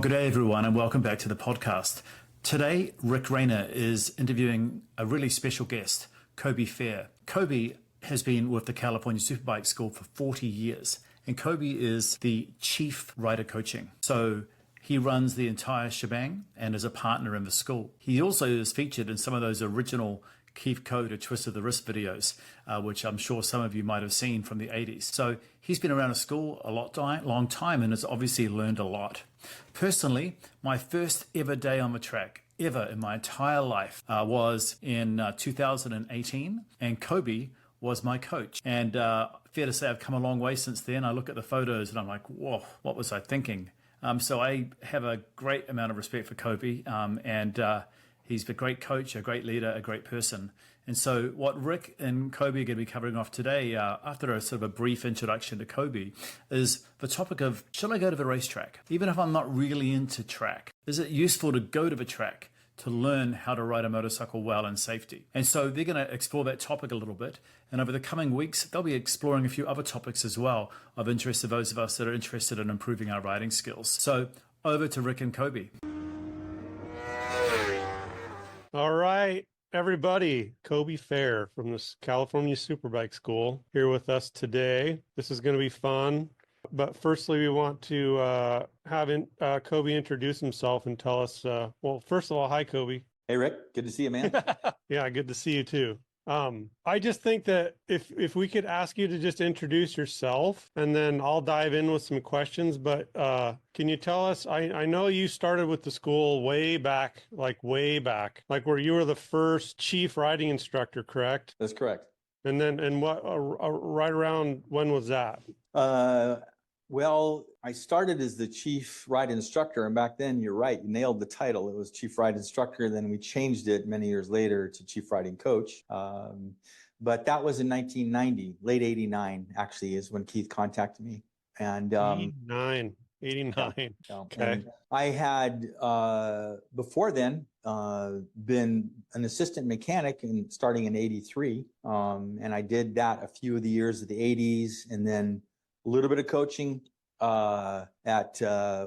good day, everyone, and welcome back to the podcast. Today, Rick Rayner is interviewing a really special guest, Cobie Fair. Cobie has been with the California Superbike School for 40 years, and Cobie is the chief rider coaching. So he runs the entire shebang and is a partner in the school. He also is featured in some of those original Keith Code or Twist of the Wrist videos, which I'm sure some of you might have seen from the 80s. So he's been around a school a long time and has obviously learned a lot. Personally, my first ever day on the track, ever in my entire life, was in 2018, and Cobie was my coach. And fair to say I've come a long way since then. I look at the photos and I'm like, whoa, what was I thinking? So I have a great amount of respect for Cobie, and he's a great coach, a great leader, a great person. And so what Rick and Cobie are going to be covering off today, after a sort of a brief introduction to Cobie, is the topic of, should I go to the racetrack? Even if I'm not really into track, is it useful to go to the track to learn how to ride a motorcycle well and safety? And so they're going to explore that topic a little bit. And over the coming weeks, they'll be exploring a few other topics as well of interest to those of us that are interested in improving our riding skills. So over to Rick and Cobie. All right, everybody, Cobie Fair from the California Superbike School here with us today. This is going to be fun. But firstly, we want to have Cobie introduce himself and tell us, well, first of all, hi, Cobie. Hey, Rick. Good to see you, man. Yeah, good to see you too. I just think that if we could ask you to just introduce yourself, and then I'll dive in with some questions. But can you tell us, I know you started with the school way back, like where you were the first chief riding instructor, correct? That's correct. And what, right around when was that? Well, I started as the chief ride instructor, and back then, you're right, you nailed the title. It was chief ride instructor. Then we changed it many years later to chief riding coach. But that was in 1990, late 89, actually, is when Keith contacted me. And 89. Yeah. Okay. And I had, before then, been an assistant mechanic starting in 83. And I did that a few of the years of the 80s, and then a little bit of coaching at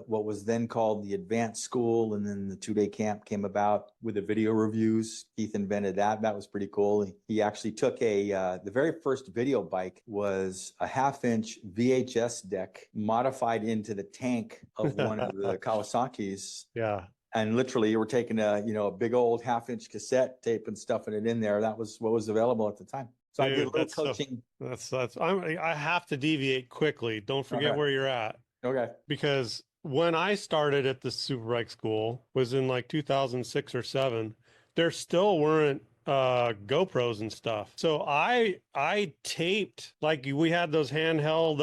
what was then called the advanced school. And then the 2-day camp came about with the video reviews. Keith invented that. That was pretty cool. He actually took the very first video bike was a 1/2-inch VHS deck modified into the tank of one of the Kawasaki's. Yeah. And literally you were taking a big old 1/2-inch cassette tape and stuffing it in there. That was what was available at the time. So I did a little coaching. I have to deviate quickly. Don't forget where you're at. Okay. Because when I started at the Superbike School was in like 2006 or 7, there still weren't GoPros and stuff. So I taped, like we had those handheld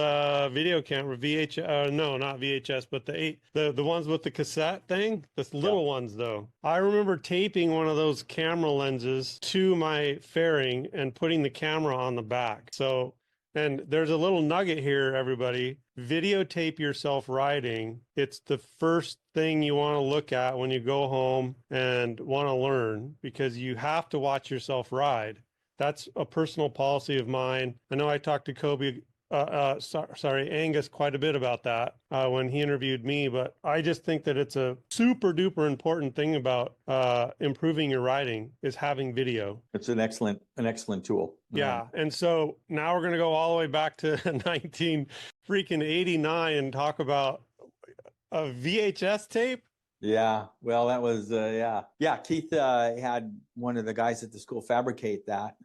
video camera VHS, no, not VHS, but the ones with the cassette thing, the little ones though. I remember taping one of those camera lenses to my fairing and putting the camera on the back. So, and there's a little nugget here, everybody. Videotape yourself riding. It's the first thing you want to look at when you go home and want to learn, because you have to watch yourself ride. That's a personal policy of mine. I know I talked to Cobie, Angus, quite a bit about that when he interviewed me, but I just think that it's a super duper important thing about improving your riding is having video. It's an excellent tool. Yeah. And so now we're going to go all the way back to 1989 and talk about a VHS tape. Yeah. Well, that was, Yeah. Keith had one of the guys at the school fabricate that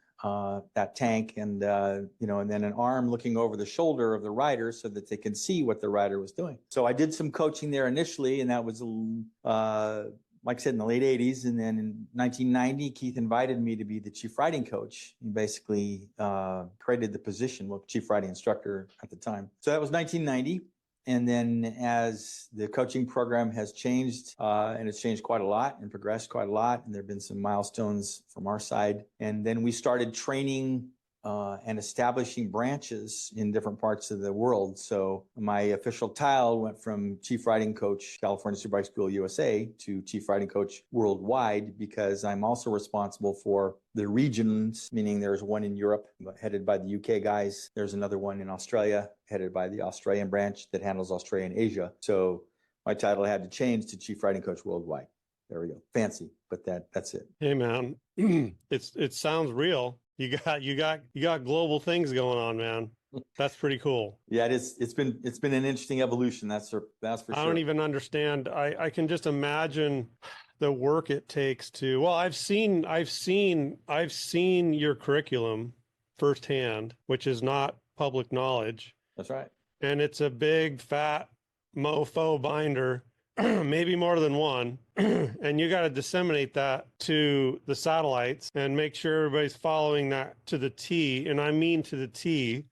tank and, and then an arm looking over the shoulder of the rider so that they could see what the rider was doing. So I did some coaching there initially, and that was, like I said, in the late 80s. And then in 1990, Keith invited me to be the chief riding coach. He basically created the position, chief riding instructor at the time. So that was 1990. And then as the coaching program has changed, and it's changed quite a lot and progressed quite a lot, and there have been some milestones from our side. And then we started training and establishing branches in different parts of the world. So my official title went from Chief Riding Coach, California Superbike School USA, to Chief Riding Coach worldwide, because I'm also responsible for the regions, meaning there's one in Europe headed by the UK guys. There's another one in Australia headed by the Australian branch that handles Australia and Asia. So my title had to change to Chief Riding Coach Worldwide. There we go. Fancy, but that's it. Hey man, it sounds real. You got global things going on, man. That's pretty cool. Yeah, it is. It's been an interesting evolution. That's for sure. I don't even understand. I can just imagine the work it takes to, well, I've seen your curriculum firsthand, which is not public knowledge. That's right. And it's a big fat mofo binder, maybe more than one. And you got to disseminate that to the satellites and make sure everybody's following that to the T. And I mean to the T.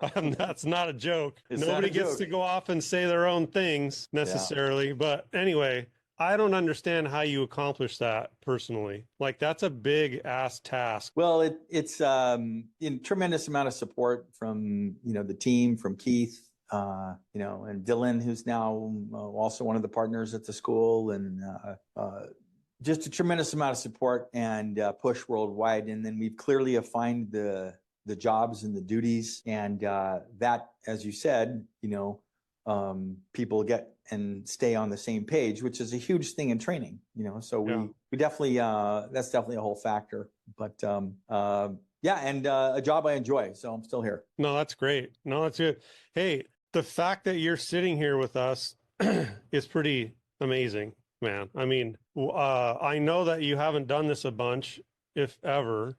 That's not a joke. Nobody gets to go off and say their own things necessarily. Yeah. But anyway, I don't understand how you accomplish that personally. Like, that's a big ass task. Well, it's in tremendous amount of support from, the team, from Keith, and Dylan, who's now also one of the partners at the school, and just a tremendous amount of support and push worldwide. And then we've clearly defined the jobs and the duties, and that, as you said, people get and stay on the same page, which is a huge thing in training, so we definitely, that's definitely a whole factor, but and a job I enjoy, so I'm still here. No, that's great. No, that's good. Hey, the fact that you're sitting here with us is pretty amazing, man. I mean, I know that you haven't done this a bunch, if ever.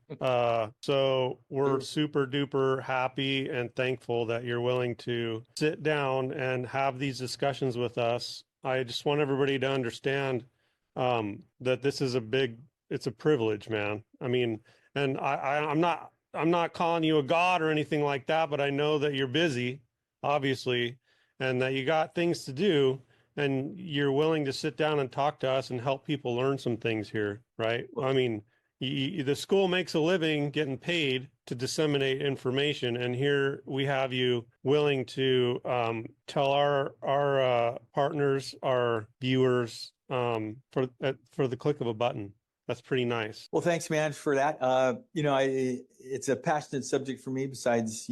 So we're super duper happy and thankful that you're willing to sit down and have these discussions with us. I just want everybody to understand that this is it's a privilege, man. I mean, and I'm not calling you a god or anything like that, but I know that you're busy, obviously, and that you got things to do, and you're willing to sit down and talk to us and help people learn some things here, right? I mean, the school makes a living getting paid to disseminate information, and here we have you willing to tell our partners, our viewers, for the click of a button. That's pretty nice. Well, thanks, man, for that. It's a passionate subject for me. Besides,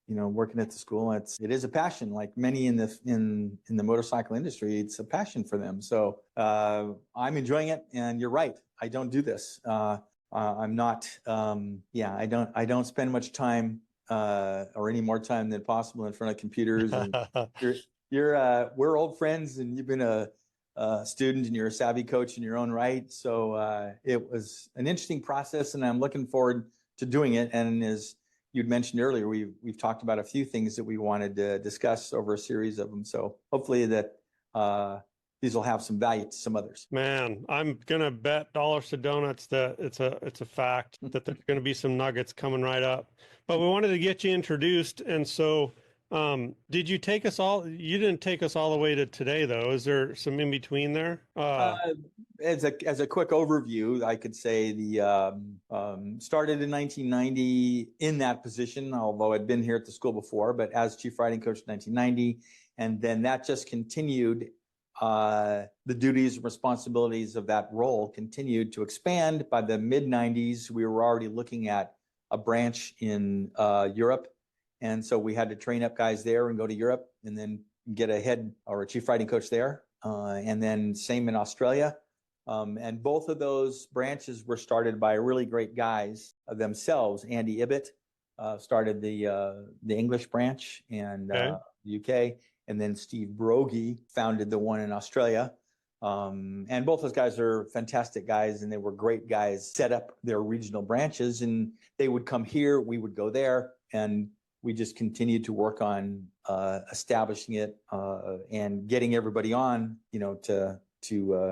working at the school, it is a passion. Like many in the motorcycle industry, it's a passion for them. So I'm enjoying it. And you're right, I don't do this. I'm not. I don't spend much time or any more time than possible in front of computers. And we're old friends, and you've been a student, and you're a savvy coach in your own right. So it was an interesting process, and I'm looking forward to doing it. And as you'd mentioned earlier, we've talked about a few things that we wanted to discuss over a series of them. So hopefully that these will have some value to some others. Man, I'm gonna bet dollars to donuts that it's a fact that there's gonna be some nuggets coming right up. But we wanted to get you introduced, and so did you take us all? You didn't take us all the way to today, though. Is there some in between there? As a quick overview, I could say the started in 1990 in that position, although I'd been here at the school before, but as chief riding coach in 1990, and then that just continued. The duties and responsibilities of that role continued to expand. By the mid 90s, we were already looking at a branch in Europe. And so we had to train up guys there and go to Europe and then get a head or a chief riding coach there. And then same in Australia. And both of those branches were started by really great guys themselves. Andy Ibbett started the English branch and UK. And then Steve Brogy founded the one in Australia. And both those guys are fantastic guys, and they were great guys, set up their regional branches, and they would come here, we would go there, and we just continued to work on establishing it and getting everybody on, to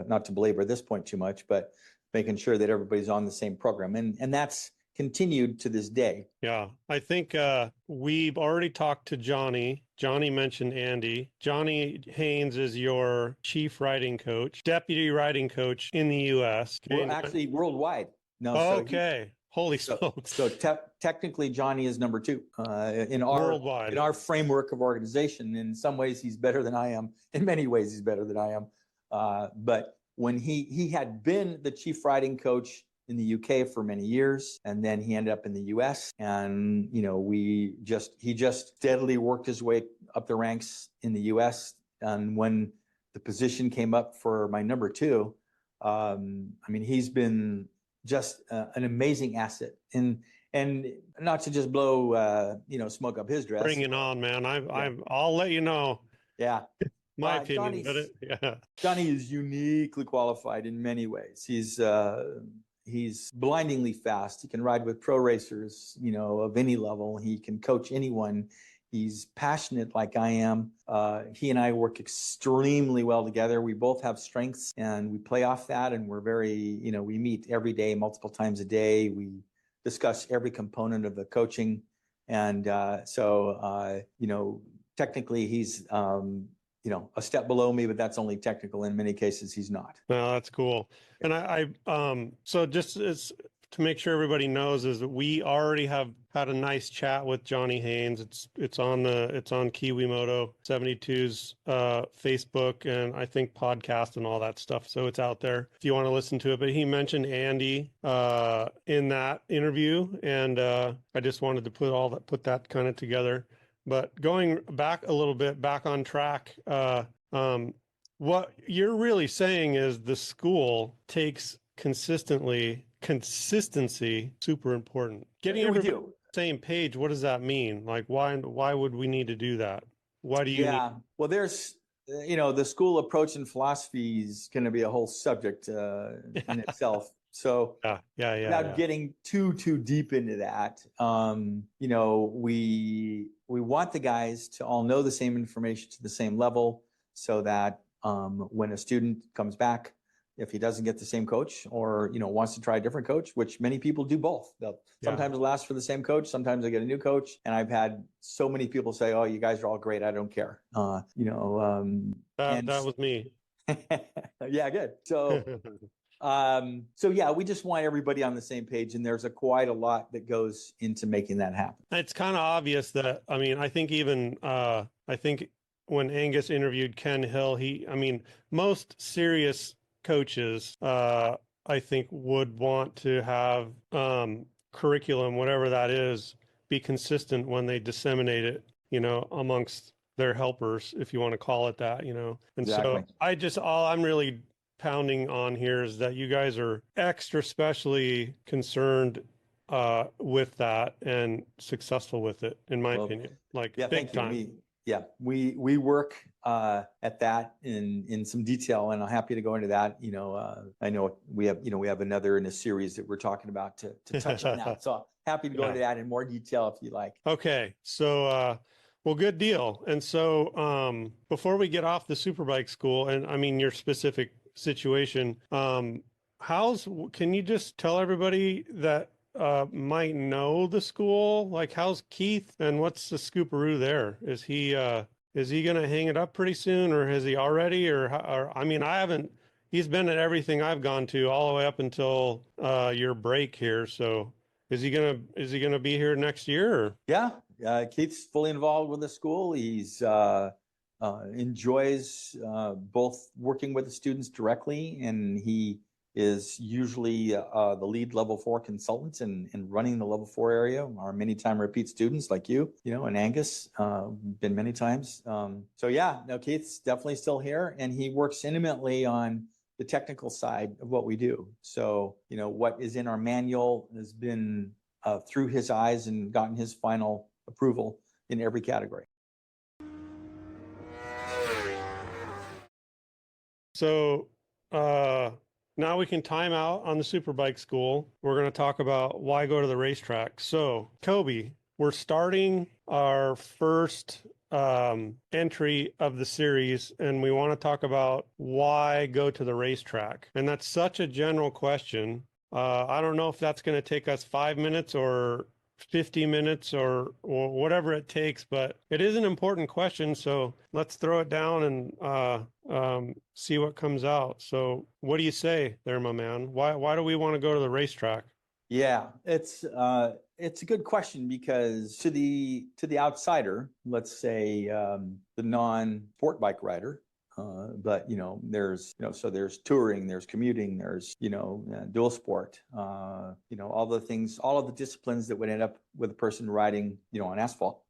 not to belabor this point too much, but making sure that everybody's on the same program. And that's continued to this day. Yeah, I think we've already talked to Johnny. Johnny mentioned Andy. Johnny Haynes is your chief riding coach, deputy riding coach in the U.S. Well, actually, worldwide. No. Okay. Holy smokes. So technically, Johnny is number 2 in our framework of organization. In some ways, he's better than I am. In many ways, he's better than I am. But when he had been the chief riding coach in the UK for many years, and then he ended up in the US, and he just steadily worked his way up the ranks in the US And when the position came up for my number two, I mean, he's been just an amazing asset. And not to just blow, smoke up his dress. Bring it on, man. Yeah. I'll let you know Yeah. my opinion, but yeah. Johnny is uniquely qualified in many ways. He's blindingly fast. He can ride with pro racers, of any level. He can coach anyone. He's passionate like I am. He and I work extremely well together. We both have strengths and we play off that. And we're very, we meet every day, multiple times a day. We discuss every component of the coaching. And technically he's, a step below me, but that's only technical. In many cases, he's not. No, that's cool. And so just as to make sure everybody knows is that we already have had a nice chat with Johnny Haynes. It's on Kiwimoto 72's Facebook and I think podcast and all that stuff. So it's out there if you want to listen to it. But he mentioned Andy in that interview, and I just wanted to put that kind of together. But going back a little bit, back on track, what you're really saying is the school takes consistency super important. Getting everybody on the same page, what does that mean? Like, why would we need to do that? Why do you need? Well, there's, the school approach and philosophy is going to be a whole subject in itself. So without getting too deep into that, we want the guys to all know the same information to the same level, so that when a student comes back, if he doesn't get the same coach or, wants to try a different coach, which many people do both. They'll sometimes ask for the same coach. Sometimes they get a new coach. And I've had so many people say, oh, you guys are all great. I don't care. That was me. Yeah, good. So, we just want everybody on the same page, and there's quite a lot that goes into making that happen. It's kind of obvious that, I think even, when Angus interviewed Ken Hill, most serious coaches, I think would want to have, curriculum, whatever that is, be consistent when they disseminate it, amongst their helpers, if you want to call it that, And Exactly. So all I'm really pounding on here is that you guys are extra specially concerned with that and successful with it, in my opinion, big time. We work at that in some detail, and I'm happy to go into that. I know we have another in a series that we're talking about to touch on that. So happy to go into that in more detail if you like. Okay. So, well, good deal. And so before we get off the Superbike School, and your specific situation, can you just tell everybody that might know the school, like how's Keith and what's the scooperoo there? Is he gonna hang it up pretty soon, or has he already, he's been at everything I've gone to all the way up until your break here. So is he gonna be here next year? Or? Keith's fully involved with the school. He's enjoys both working with the students directly, and he is usually the lead level 4 consultant in running the level 4 area. Our many time repeat students like you, and Angus, been many times. Keith's definitely still here, and he works intimately on the technical side of what we do. So, what is in our manual has been through his eyes and gotten his final approval in every category. So, now we can time out on the Superbike School. We're going to talk about why go to the racetrack. So, Cobie, we're starting our first entry of the series, and we want to talk about why go to the racetrack. And that's such a general question. I don't know if that's going to take us 5 minutes or 50 minutes or whatever it takes, but it is an important question. So let's throw it down and see what comes out. So what do you say there, my man? Why do we want to go to the racetrack? Yeah, it's a good question, because to the outsider, let's say the non-sport bike rider, but there's touring, there's commuting, there's dual sport, all the things, all of the disciplines that would end up with a person riding on asphalt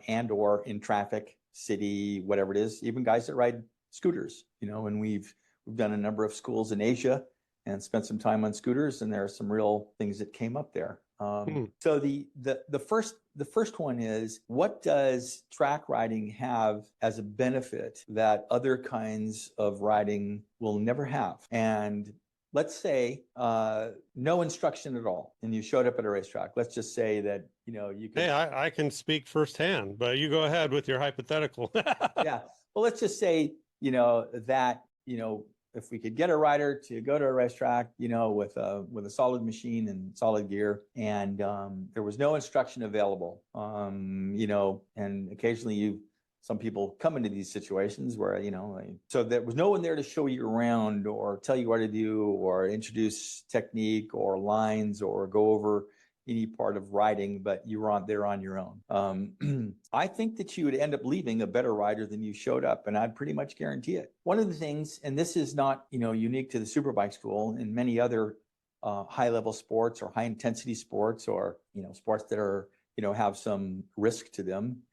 and or in traffic, city, whatever it is, even guys that ride scooters, and we've done a number of schools in Asia and spent some time on scooters, and there are some real things that came up there. So the first one is, what does track riding have as a benefit that other kinds of riding will never have? And let's say no instruction at all, and you showed up at a racetrack. Let's just say that you could. Hey, I can speak firsthand, but you go ahead with your hypothetical. Yeah. Well, let's just say that if we could get a rider to go to a racetrack, with a solid machine and solid gear, and there was no instruction available, and occasionally some people come into these situations where, so there was no one there to show you around or tell you what to do or introduce technique or lines or go over any part of riding, but you were there on your own. I think that you would end up leaving a better rider than you showed up, and I'd pretty much guarantee it. One of the things, and this is not, unique to the Superbike School, and many other high-level sports or high-intensity sports, or sports that are have some risk to them.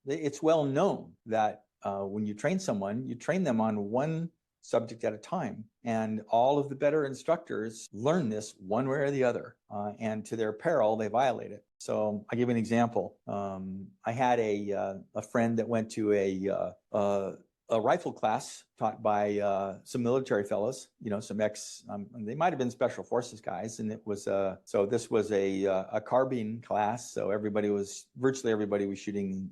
It's well known that when you train someone, you train them on one subject at a time, and all of the better instructors learn this one way or the other, and to their peril, they violate it. So I'll give you an example. I had a friend that went to a rifle class taught by some military fellows, some they might have been special forces guys, and it was so this was a carbine class, so virtually everybody was shooting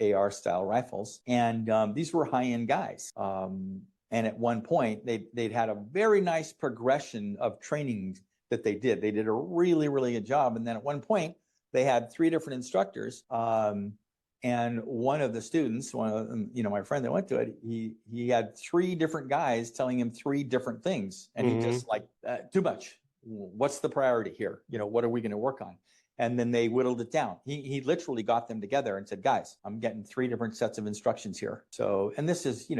AR style rifles, and these were high-end guys. And at one point, they'd had a very nice progression of training that they did. They did a really, really good job. And then at one point, they had 3 different instructors. And one of the students, my friend that went to it, he had 3 different guys telling him 3 different things. And he just too much. What's the priority here? What are we going to work on? And then they whittled it down. He literally got them together and said, guys, I'm getting 3 different sets of instructions here. So, and this is,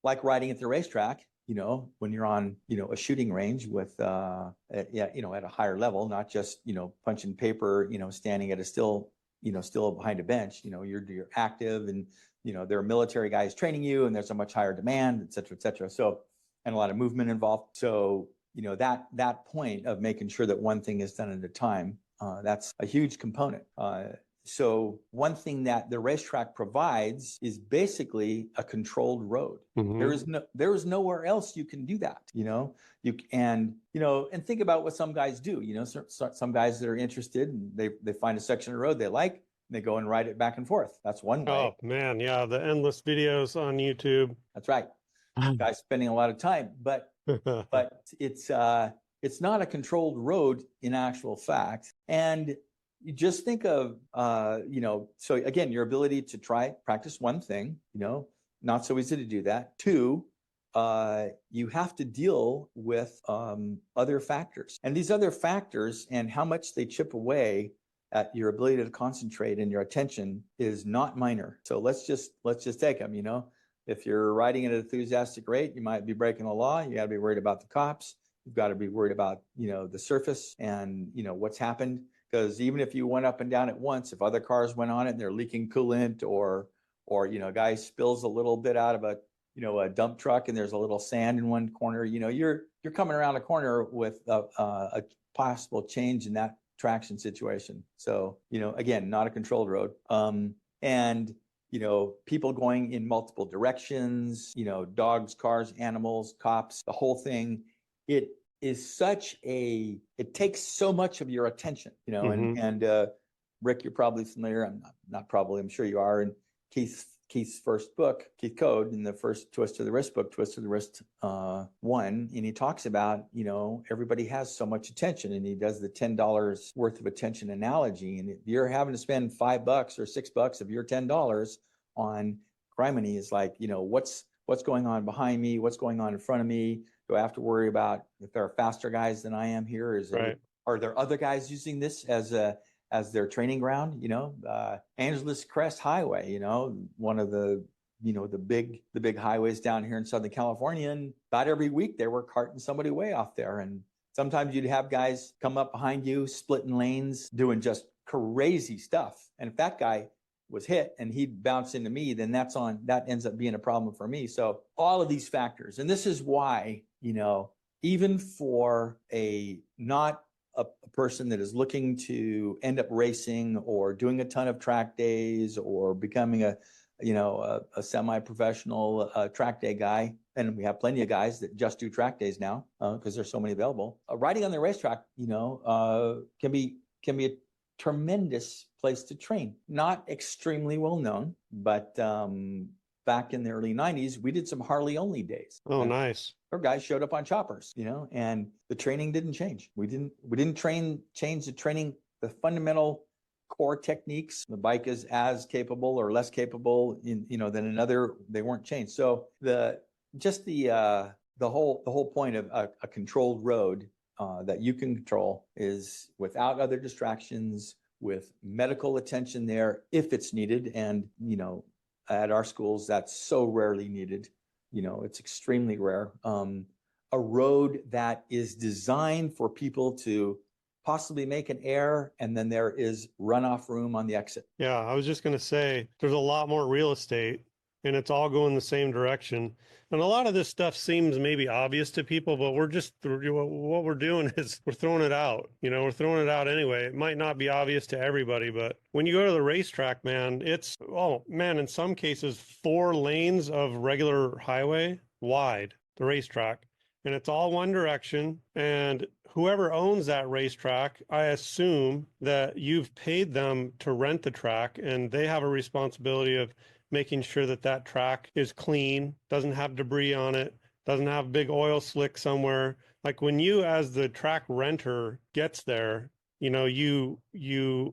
like riding at the racetrack, when you're on, a shooting range with, at a higher level, not just, punching paper, standing at a still behind a bench, you're active, and, there are military guys training you, and there's a much higher demand, et cetera, et cetera. So, and a lot of movement involved. So, that point of making sure that one thing is done at a time, that's a huge component. So one thing that the racetrack provides is basically a controlled road. There is nowhere else you can do that. And think about what some guys do. Some guys that are interested, and they find a section of road they like, and they go and ride it back and forth. That's one way. Oh man, yeah, the endless videos on YouTube. That's right. Guys spending a lot of time, but it's not a controlled road in actual fact. And you just think of, so again, your ability to practice one thing, not so easy to do that. 2, you have to deal with other factors, and these other factors and how much they chip away at your ability to concentrate and your attention is not minor. So let's just take them, If you're riding at an enthusiastic rate, you might be breaking the law. You got to be worried about the cops. You've got to be worried about, the surface and, what's happened. Because even if you went up and down at once, if other cars went on it and they're leaking coolant, or a guy spills a little bit out of a dump truck and there's a little sand in one corner, you're coming around a corner with a possible change in that traction situation. So, again, not a controlled road. And people going in multiple directions, dogs, cars, animals, cops, the whole thing. It is it takes so much of your attention, and Rick, you're probably familiar. I'm not probably, I'm sure you are. And Keith's first book, Keith Code, in the first Twist of the Wrist book, Twist of the Wrist 1, and he talks about, everybody has so much attention, and he does the $10 worth of attention analogy. And if you're having to spend $5 or $6 of your $10 on Grimony, is like, what's going on behind me? What's going on in front of me? Do I have to worry about if there are faster guys than I am here? Are there other guys using this as their training ground? Angeles Crest Highway, one of the big highways down here in Southern California, and about every week they were carting somebody way off there. And sometimes you'd have guys come up behind you, splitting lanes, doing just crazy stuff. And if that guy was hit and he bounced into me, then that ends up being a problem for me. So all of these factors, and this is why, even for not a person that is looking to end up racing or doing a ton of track days or becoming a semi-professional track day guy, and we have plenty of guys that just do track days now because there's so many available. Riding on the racetrack, can be a tremendous place to train. Not extremely well known, but back in the early 90s, we did some Harley only days. Oh, nice. Our guys showed up on choppers, and the training didn't change. We didn't change the training, the fundamental core techniques. The bike is as capable or less capable than another. They weren't changed. So the whole point of a controlled road that you can control is without other distractions, with medical attention there if it's needed. And at our schools, that's so rarely needed. It's extremely rare. A road that is designed for people to possibly make an error, and then there is runoff room on the exit. Yeah, I was just going to say there's a lot more real estate and it's all going the same direction. And a lot of this stuff seems maybe obvious to people, but what we're doing is we're throwing it out. We're throwing it out anyway. It might not be obvious to everybody, but when you go to the racetrack, man, in some cases, 4 lanes of regular highway wide, the racetrack, and it's all one direction. And whoever owns that racetrack, I assume that you've paid them to rent the track, and they have a responsibility of making sure that track is clean, doesn't have debris on it, doesn't have a big oil slick somewhere. Like when you, as the track renter, gets there, you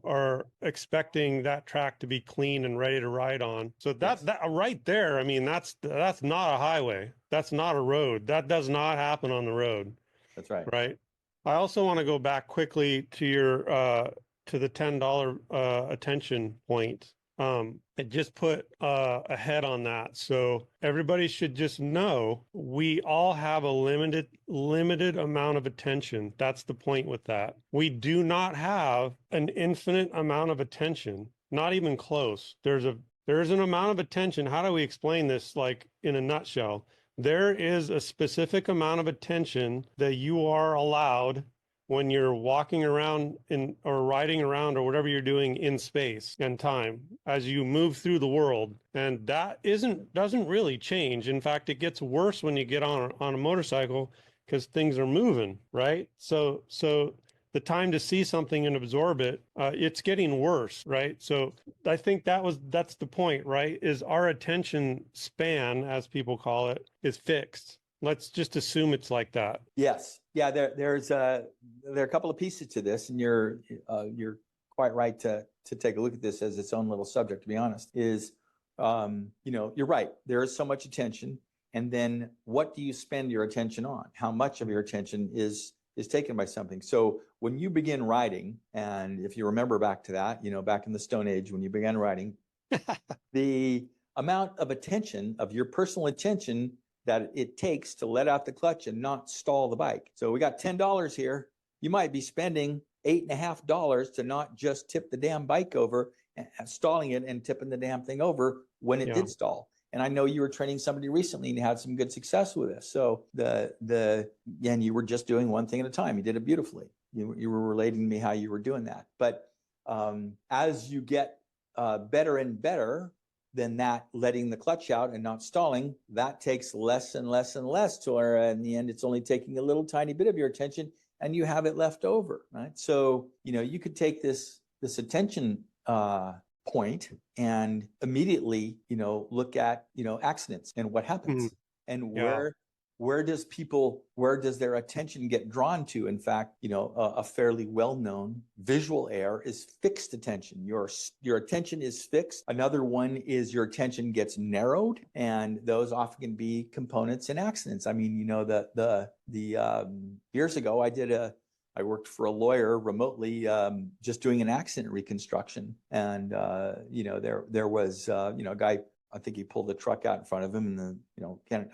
are expecting that track to be clean and ready to ride on. So that right there, I mean, that's not a highway. That's not a road. That does not happen on the road. That's right. Right. I also want to go back quickly to your to the $10 attention point. I just put a head on that. So everybody should just know we all have a limited amount of attention. That's the point with that. We do not have an infinite amount of attention, not even close. There's an amount of attention. How do we explain this, like in a nutshell? There is a specific amount of attention that you are allowed when you're walking around or riding around or whatever you're doing in space and time as you move through the world. And that doesn't really change. In fact, it gets worse when you get on a motorcycle because things are moving, right? So the time to see something and absorb it, it's getting worse, right? So I think that's the point, right? Is our attention span, as people call it, is fixed. Let's just assume it's like that. Yes. Yeah. There are a couple of pieces to this, and you're quite right to take a look at this as its own little subject. To be honest, is you're right. There is so much attention, and then what do you spend your attention on? How much of your attention is taken by something? So when you begin riding, and if you remember back to that, back in the Stone Age when you began riding, the amount of attention, of your personal attention, that it takes to let out the clutch and not stall the bike. So we got $10 here. You might be spending $8.50 to not just tip the damn bike over, and stalling it and tipping the damn thing over when it did stall. And I know you were training somebody recently and you had some good success with this. So and you were just doing one thing at a time. You did it beautifully. You were relating to me how you were doing that. But as you get better and better, then that letting the clutch out and not stalling, that takes less and less and less to where in the end, it's only taking a little tiny bit of your attention and you have it left over, right? So, you could take this attention point and immediately, look at, accidents and what happens and where does their attention get drawn to? In fact, a fairly well-known visual error is fixed attention. Your attention is fixed. Another one is your attention gets narrowed, and those often can be components in accidents. I mean, years ago, I worked for a lawyer remotely, just doing an accident reconstruction, and there was a guy. I think he pulled the truck out in front of him, and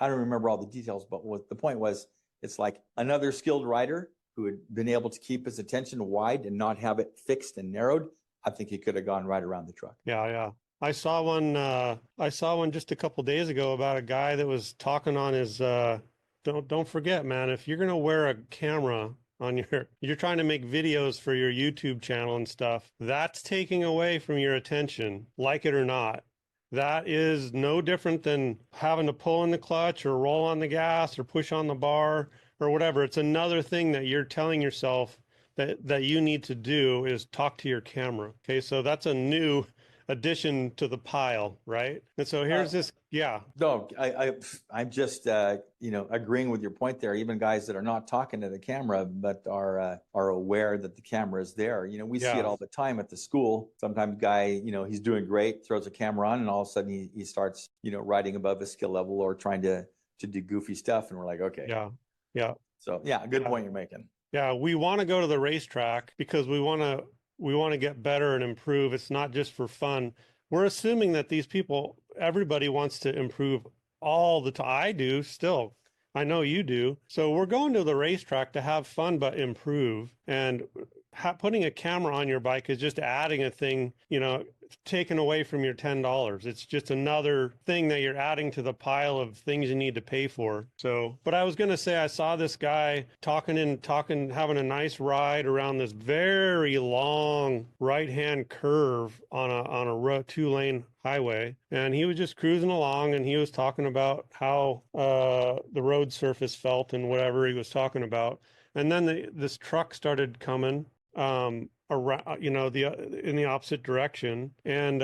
I don't remember all the details, but what the point was, it's like another skilled rider who had been able to keep his attention wide and not have it fixed and narrowed I think he could have gone right around the truck. Yeah, yeah. I saw one just a couple days ago about a guy that was talking on his don't forget, man, if you're gonna wear a camera on you're trying to make videos for your YouTube channel and stuff, that's taking away from your attention, like it or not. That is no different than having to pull in the clutch or roll on the gas or push on the bar or whatever. It's another thing that you're telling yourself that you need to do is talk to your camera. Okay, so that's a new addition to the pile, right? And so here's this, yeah. No, I'm just agreeing with your point there. Even guys that are not talking to the camera but are aware that the camera is there. We see it all the time at the school. Sometimes guy, he's doing great, throws a camera on, and all of a sudden he starts, riding above his skill level or trying to do goofy stuff, and we're like, okay. Yeah. So yeah, good point you're making. Yeah, we want to go to the racetrack because we want to get better and improve. It's not just for fun. We're assuming that these people, everybody wants to improve all the time. I do still. I know you do. So we're going to the racetrack to have fun but improve. And putting a camera on your bike is just adding a thing, taken away from your $10. It's just another thing that you're adding to the pile of things you need to pay for. So, but I was going to say, I saw this guy talking, having a nice ride around this very long right-hand curve on a 2-lane highway. And he was just cruising along, and he was talking about how the road surface felt and whatever he was talking about. And then this truck started coming around, in the opposite direction, and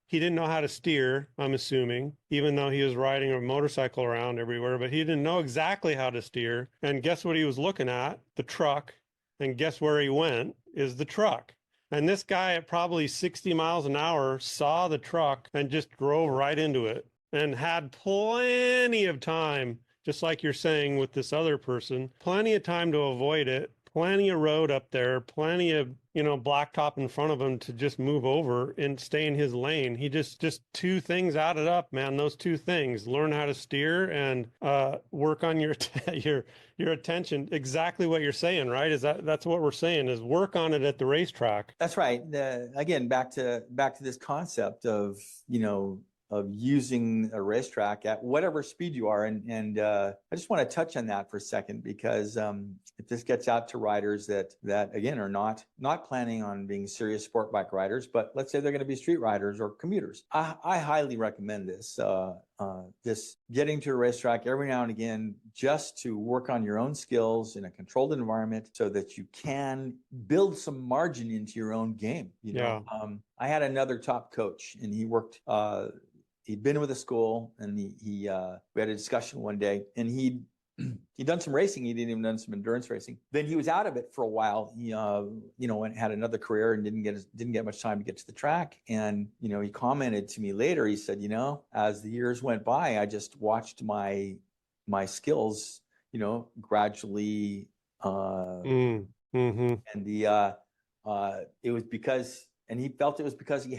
he didn't know how to steer, I'm assuming, even though he was riding a motorcycle around everywhere, but he didn't know exactly how to steer. And guess what he was looking at? The truck. And guess where he went is the truck. And this guy at probably 60 miles an hour saw the truck and just drove right into it and had plenty of time, just like you're saying with this other person, plenty of time to avoid it, plenty of road up there, plenty of, blacktop in front of him to just move over and stay in his lane. He just two things added up, man. Those two things, learn how to steer and work on your attention. Exactly what you're saying, right? That's what we're saying is work on it at the racetrack. That's right. Again, back to this concept of, of using a racetrack at whatever speed you are. And I just want to touch on that for a second, because if this gets out to riders that again are not planning on being serious sport bike riders, but let's say they're going to be street riders or commuters, I highly recommend this. This getting to a racetrack every now and again, just to work on your own skills in a controlled environment so that you can build some margin into your own game. I had another top coach, and he worked, he'd been with a school, and we had a discussion one day, and he'd done some racing. He'd even done some endurance racing. Then he was out of it for a while. He, and had another career and didn't get much time to get to the track. And, he commented to me later, he said, as the years went by, I just watched my skills, gradually, and it was because, and he felt it was because he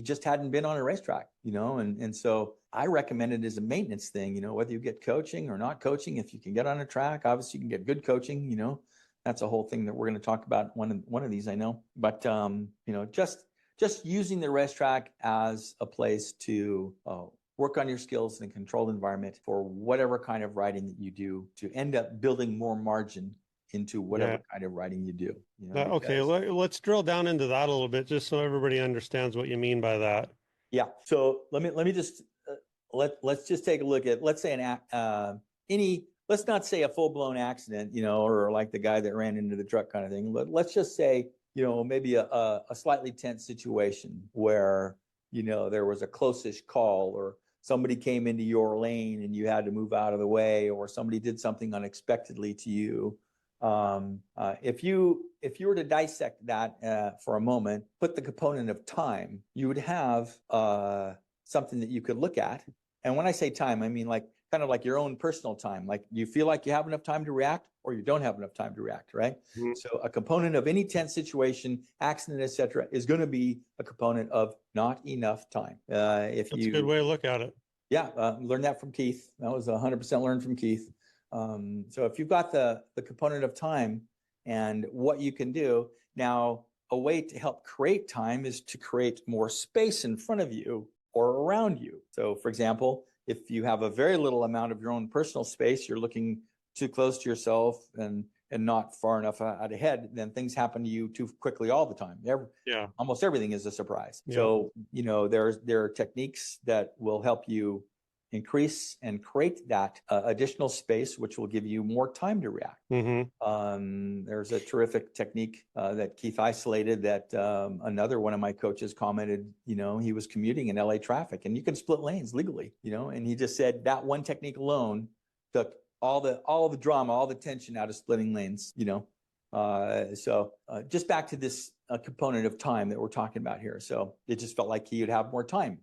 just hadn't been on a racetrack, and so I recommend it as a maintenance thing, whether you get coaching or not coaching. If you can get on a track, obviously you can get good coaching, that's a whole thing that we're going to talk about one of these, I know. But, just using the racetrack as a place to work on your skills in a controlled environment for whatever kind of riding that you do, to end up building more margin into whatever kind of riding you do. Okay, let's drill down into that a little bit, just so everybody understands what you mean by that. Yeah. So let me just let's just take a look at, let's say let's not say a full-blown accident, or like the guy that ran into the truck kind of thing. Let's just say, maybe a slightly tense situation where, there was a close-ish call, or somebody came into your lane and you had to move out of the way, or somebody did something unexpectedly to you. If you were to dissect that for a moment, put the component of time, you would have something that you could look at. And when I say time, I mean kind of like your own personal time. Like, you feel like you have enough time to react, or you don't have enough time to react, right? Mm-hmm. So a component of any tense situation, accident, etc., is going to be a component of not enough time. That's a good way to look at it. Yeah, learned that from Keith. That was 100% learned from Keith. So if you've got the component of time and what you can do now, a way to help create time is to create more space in front of you or around you. So for example, if you have a very little amount of your own personal space, you're looking too close to yourself and not far enough out ahead, then things happen to you too quickly all the time. Almost everything is a surprise. Yeah. So, there are techniques that will help you increase and create that additional space, which will give you more time to react. There's a terrific technique that Keith isolated that another one of my coaches commented, he was commuting in LA traffic and you can split lanes legally, and he just said that one technique alone took all the drama, all the tension out of splitting lanes, So just back to this component of time that we're talking about here. So it just felt like he would have more time.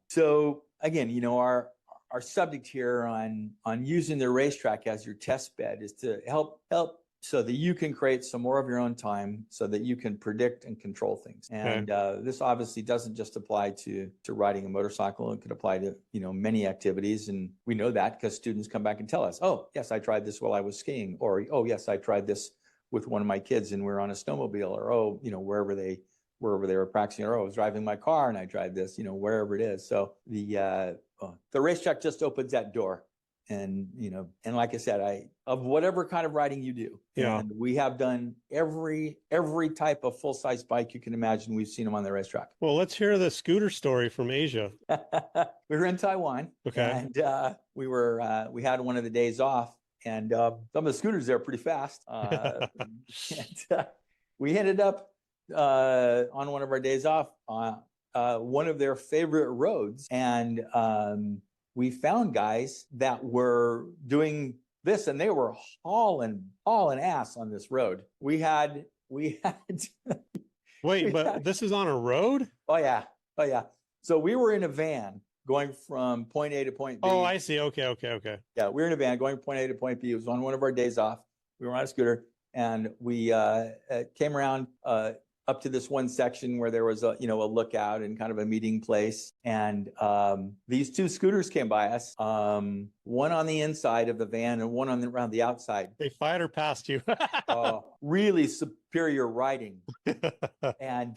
So again, our subject here on using the racetrack as your test bed is to help so that you can create some more of your own time so that you can predict and control things. And this obviously doesn't just apply to riding a motorcycle. It could apply to, many activities. And we know that because students come back and tell us, oh, yes, I tried this while I was skiing. Or, oh, yes, I tried this with one of my kids and we're on a snowmobile. Or, oh, wherever they were practicing, or, oh, I was driving my car and I tried this, wherever it is. So the racetrack just opens that door. And, and like I said, of whatever kind of riding you do. And we have done every type of full-size bike you can imagine. We've seen them on the racetrack. Well, let's hear the scooter story from Asia. We were in Taiwan. Okay. And we had one of the days off and some of the scooters there are pretty fast. We ended up on one of our days off on one of their favorite roads. And we found guys that were doing this and they were hauling ass on this road. We had Wait, this is on a road? Oh yeah. So we were in a van going from point A to point B. Oh, I see. Okay. Yeah, we were in a van going from point A to point B. It was on one of our days off. We were on a scooter and we came around up to this one section where there was a lookout and kind of a meeting place. And these two scooters came by us, one on the inside of the van and one around the outside. They fired or passed you. Really superior riding. And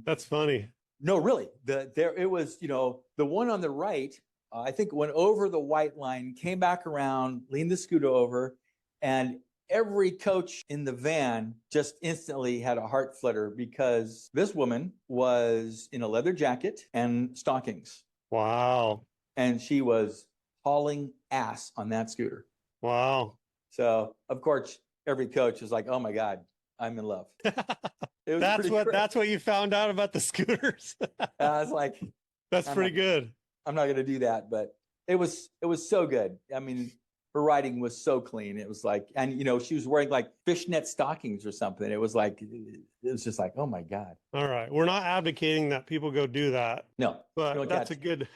that's funny. No, really. It was, the one on the right, I think went over the white line, came back around, leaned the scooter over, and every coach in the van just instantly had a heart flutter because this woman was in a leather jacket and stockings. Wow. And she was hauling ass on that scooter. Wow. So, of course, every coach was like, oh my God, I'm in love. That's what you found out about the scooters. I was like, that's pretty good. I'm not going to do that, but it was so good. I mean, her riding was so clean. It was like, and she was wearing like fishnet stockings or something. It was just like, oh my God. All right. We're not advocating that people go do that. No, but that's a good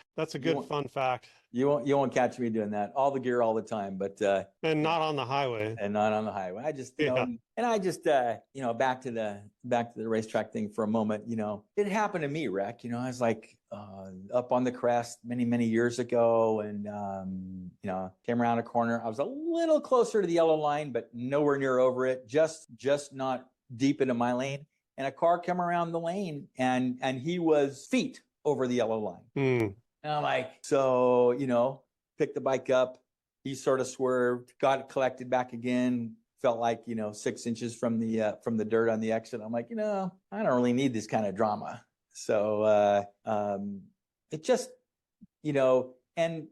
fun fact. You won't catch me doing that. All the gear all the time, but and not on the highway. And not on the highway. I just and I just back to the racetrack thing for a moment. It happened to me, Rec. I was like up on the crest many years ago, and came around a corner. I was a little closer to the yellow line, but nowhere near over it. Just not deep into my lane. And a car came around the lane, and he was feet over the yellow line. And I'm like, so, picked the bike up. He sort of swerved, got it collected back again. Felt like, 6 inches from the dirt on the exit. I'm like, I don't really need this kind of drama. So it just, and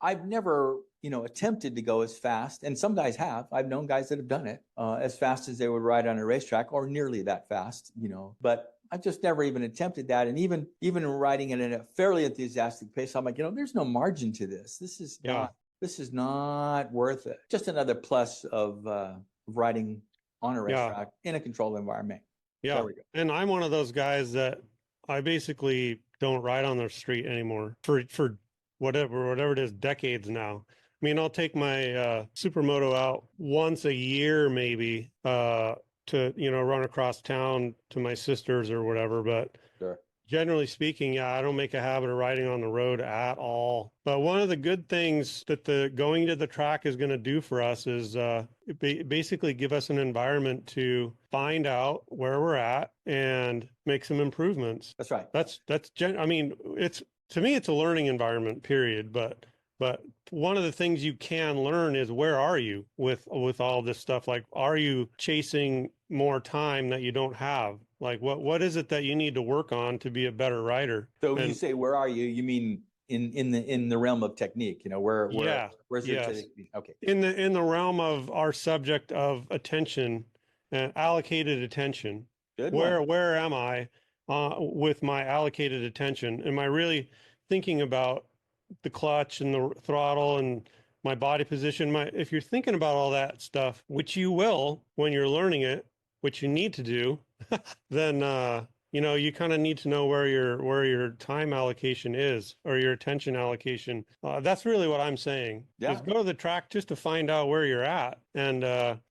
I've never, attempted to go as fast. And some guys have. I've known guys that have done it as fast as they would ride on a racetrack or nearly that fast, but I've just never even attempted that. And even riding it at a fairly enthusiastic pace, I'm like, there's no margin to this. This is not worth it. Just another plus of riding on a racetrack in a controlled environment. Yeah. There we go. And I'm one of those guys that I basically don't ride on the street anymore for whatever it is, decades now. I mean, I'll take my supermoto out once a year, maybe, to run across town to my sisters or whatever, but sure. Generally speaking, yeah, I don't make a habit of riding on the road at all. But one of the good things that the going to the track is going to do for us is basically give us an environment to find out where we're at and make some improvements. That's right. I mean, to me, it's a learning environment, period. But one of the things you can learn is where are you with all this stuff? Like, are you chasing more time that you don't have? Like, what is it that you need to work on to be a better rider? So when you say where are you, you mean in the realm of technique, where's your technique? Okay. In the realm of our subject of attention and allocated attention. Good. Where am I with my allocated attention? Am I really thinking about the clutch and the throttle and my body position? If you're thinking about all that stuff, which you will when you're learning it, which you need to do, then you kind of need to know where your time allocation is, or your attention allocation. That's really what I'm saying. Yeah. Is go to the track just to find out where you're at. And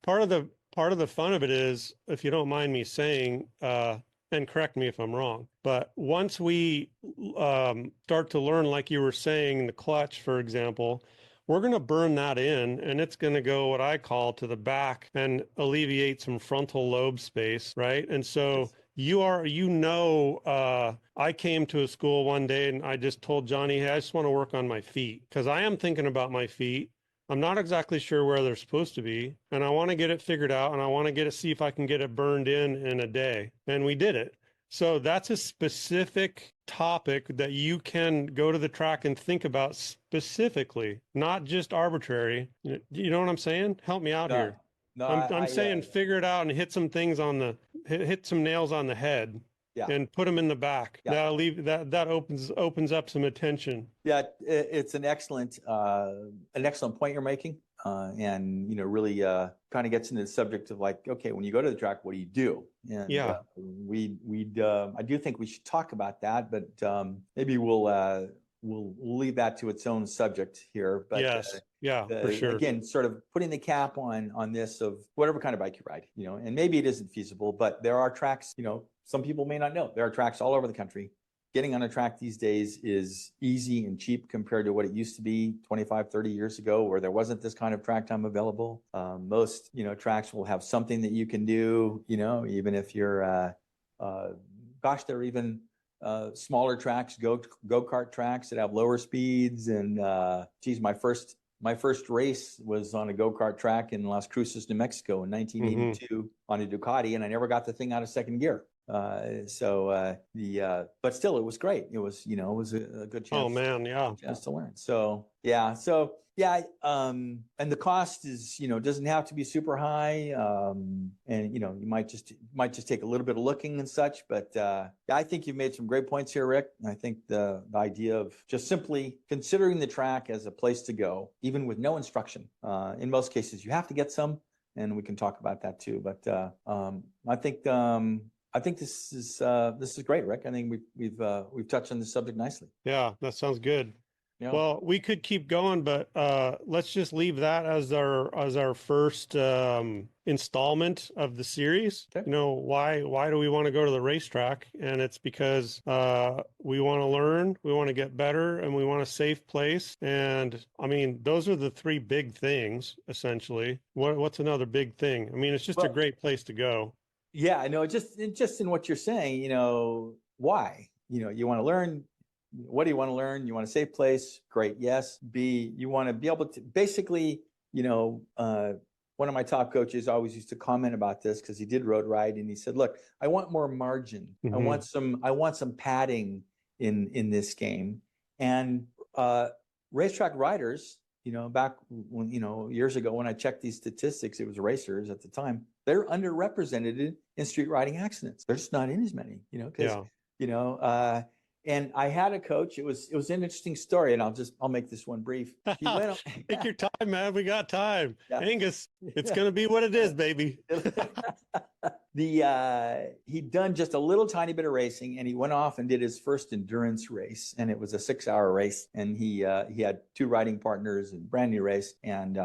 part of the fun of it is, if you don't mind me saying, and correct me if I'm wrong, but once we start to learn, like you were saying, the clutch, for example, we're going to burn that in, and it's going to go what I call to the back and alleviate some frontal lobe space, right? And so I came to a school one day and I just told Johnny, hey, I just want to work on my feet, because I am thinking about my feet. I'm not exactly sure where they're supposed to be, and I want to get it figured out, and I want to see if I can get it burned in a day. And we did it. So that's a specific topic that you can go to the track and think about specifically, not just arbitrary. You know what I'm saying? Help me out here. No, I'm saying figure it out and hit some nails on the head. Yeah. And put them in the back. Yeah. That opens up some attention. Yeah, it's an excellent point you're making, and really kind of gets into the subject of, like, okay, when you go to the track, what do you do? And I do think we should talk about that, but maybe we'll leave that to its own subject here. But yes, for sure. Again, sort of putting the cap on this of whatever kind of bike you ride, and maybe it isn't feasible, but there are tracks, some people may not know. There are tracks all over the country. Getting on a track these days is easy and cheap compared to what it used to be 25, 30 years ago, where there wasn't this kind of track time available. Most, tracks will have something that you can do, even if you're, there are even smaller tracks, go-kart tracks that have lower speeds. And my first race was on a go-kart track in Las Cruces, New Mexico in 1982 on a Ducati, and I never got the thing out of second gear. But still, it was great. It was, it was a good chance. Oh man, yeah. Chance to learn. And the cost is, doesn't have to be super high. And you might just take a little bit of looking and such. But I think you've made some great points here, Rick. I think the idea of just simply considering the track as a place to go, even with no instruction. In most cases, you have to get some, and we can talk about that too. But I think this is great, Rick. I think we've touched on this subject nicely. Yeah, that sounds good. Yeah. Well, we could keep going, but let's just leave that as our first installment of the series. Okay. Why do we want to go to the racetrack? And it's because we want to learn, we want to get better, and we want a safe place. And I mean, those are the three big things essentially. What's another big thing? I mean, it's just a great place to go. Yeah, I know. Just in what you're saying, why? You want to learn. What do you want to learn? You want a safe place? Great. Yes. B, you want to be able to basically, one of my top coaches always used to comment about this because he did road ride, and he said, look, I want more margin. Mm-hmm. I want some padding in this game. And racetrack riders, back when, years ago when I checked these statistics, it was racers at the time, they're underrepresented in street riding accidents. They're just not in as many, and I had a coach. It was an interesting story, and I'll make this one brief. He went on, Take your time, man. We got time. Yeah. Angus, it's gonna be what it is, baby. He'd done just a little tiny bit of racing, and he went off and did his first endurance race, and it was a 6-hour race, and he had 2 riding partners and brand new race. And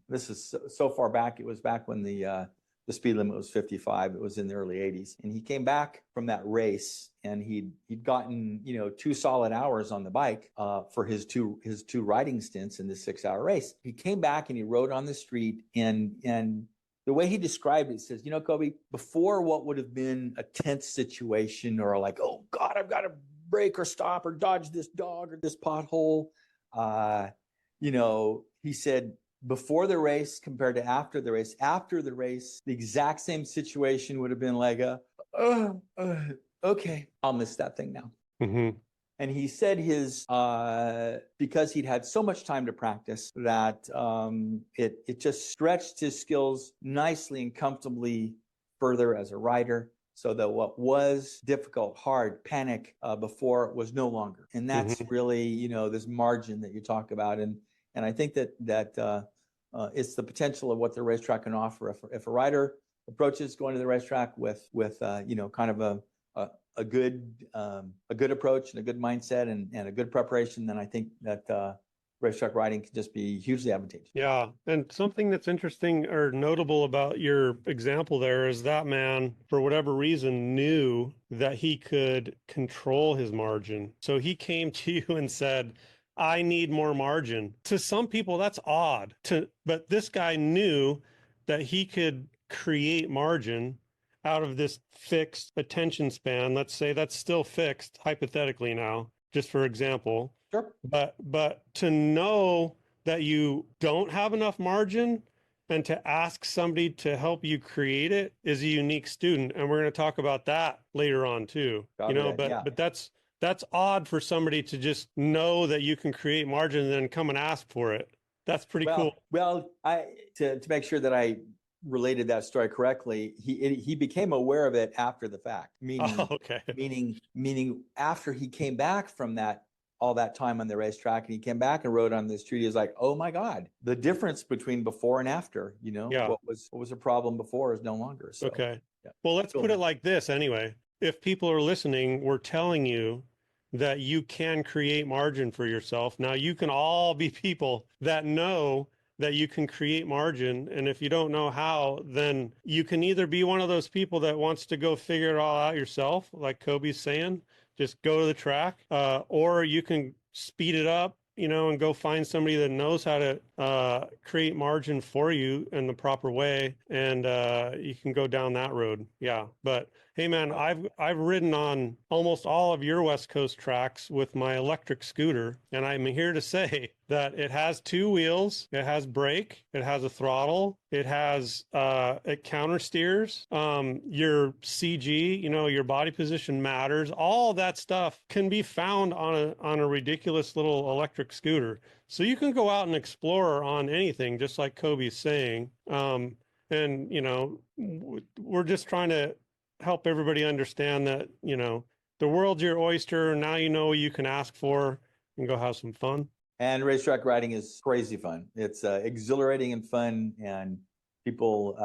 this is so far back. It was back when the the speed limit was 55. It was in the early 80s. And he came back from that race, and he'd gotten, 2 solid hours on the bike for his two riding stints in this 6-hour race. He came back and he rode on the street, and the way he described it, he says, Cobie, before what would have been a tense situation or like, oh God, I've got to brake or stop or dodge this dog or this pothole. He said, before the race compared to after the race, the exact same situation would have been like okay, I'll miss that thing now. Mm-hmm. And he said because he'd had so much time to practice that it just stretched his skills nicely and comfortably further as a rider, so that what was difficult, hard, panic before was no longer. And that's really, this margin that you talk about. And I think that it's the potential of what the racetrack can offer. If a rider approaches going to the racetrack with kind of a good approach and a good mindset and a good preparation, then I think that racetrack riding can just be hugely advantageous. Yeah. And something that's interesting or notable about your example there is that man, for whatever reason, knew that he could control his margin. So he came to you and said, I need more margin. To some people, that's odd. But this guy knew that he could create margin out of this fixed attention span. Let's say that's still fixed, hypothetically now, just for example. Sure. But to know that you don't have enough margin and to ask somebody to help you create it is a unique student. And we're going to talk about that later on too. But that's odd for somebody to just know that you can create margin and then come and ask for it. That's pretty cool. Well, to make sure that I related that story correctly, he became aware of it after the fact, meaning after he came back from all that time on the racetrack, and he came back and rode on the street. He was like, oh my God, the difference between before and after, what was a problem before is no longer. So, okay. Yeah. Well, let's put it like this anyway. If people are listening, we're telling you that you can create margin for yourself. Now, you can all be people that know that you can create margin. And if you don't know how, then you can either be one of those people that wants to go figure it all out yourself, like Cobie's saying, just go to the track, or you can speed it up, and go find somebody that knows how to create margin for you in the proper way, and you can go down that road. Yeah, but hey, man, I've ridden on almost all of your West Coast tracks with my electric scooter, and I'm here to say that it has 2 wheels, it has brake, it has a throttle, it has it counter steers, your CG, your body position matters. All that stuff can be found on a ridiculous little electric scooter. So you can go out and explore on anything, just like Cobie's saying. And we're just trying to help everybody understand that, the world's your oyster. Now you know what you can ask for and go have some fun. And racetrack riding is crazy fun. It's exhilarating and fun, and people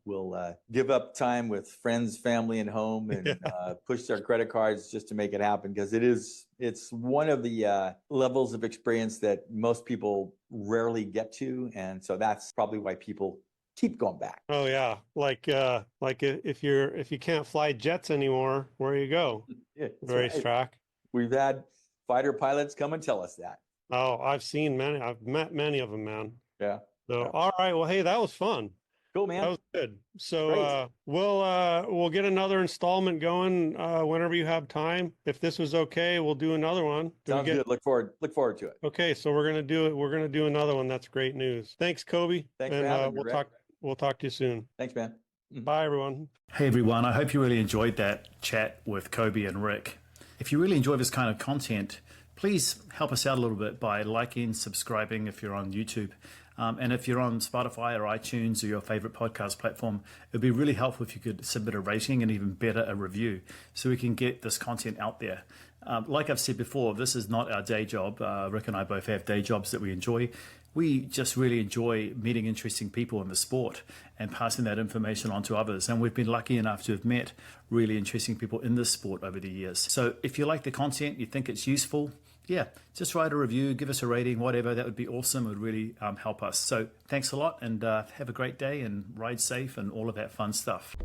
will give up time with friends, family, and home, and push their credit cards just to make it happen, because it's one of the levels of experience that most people rarely get to, and so that's probably why people keep going back. Oh yeah, like if you can't fly jets anymore, where you go? Yeah, the racetrack. Right. We've had fighter pilots come and tell us that. Oh, I've seen many. I've met many of them, man. Yeah. So, yeah. All right. Well, hey, that was fun. Cool, man. That was good. So we'll get another installment going whenever you have time. If this was okay, we'll do another one. Sounds good. Look forward to it. Okay, so we're gonna do it. We're gonna do another one. That's great news. Thanks, Cobie. Thanks for having me, Rick. We'll talk to you soon. Thanks, man. Bye, everyone. Hey, everyone. I hope you really enjoyed that chat with Cobie and Rick. If you really enjoy this kind of content, please help us out a little bit by liking, subscribing if you're on YouTube. And if you're on Spotify or iTunes or your favorite podcast platform, it'd be really helpful if you could submit a rating and even better, a review, so we can get this content out there. Like I've said before, this is not our day job. Rick and I both have day jobs that we enjoy. We just really enjoy meeting interesting people in the sport and passing that information on to others. And we've been lucky enough to have met really interesting people in this sport over the years. So if you like the content, you think it's useful, yeah, just write a review, give us a rating, whatever. That would be awesome. It would really help us. So thanks a lot, and have a great day and ride safe and all of that fun stuff.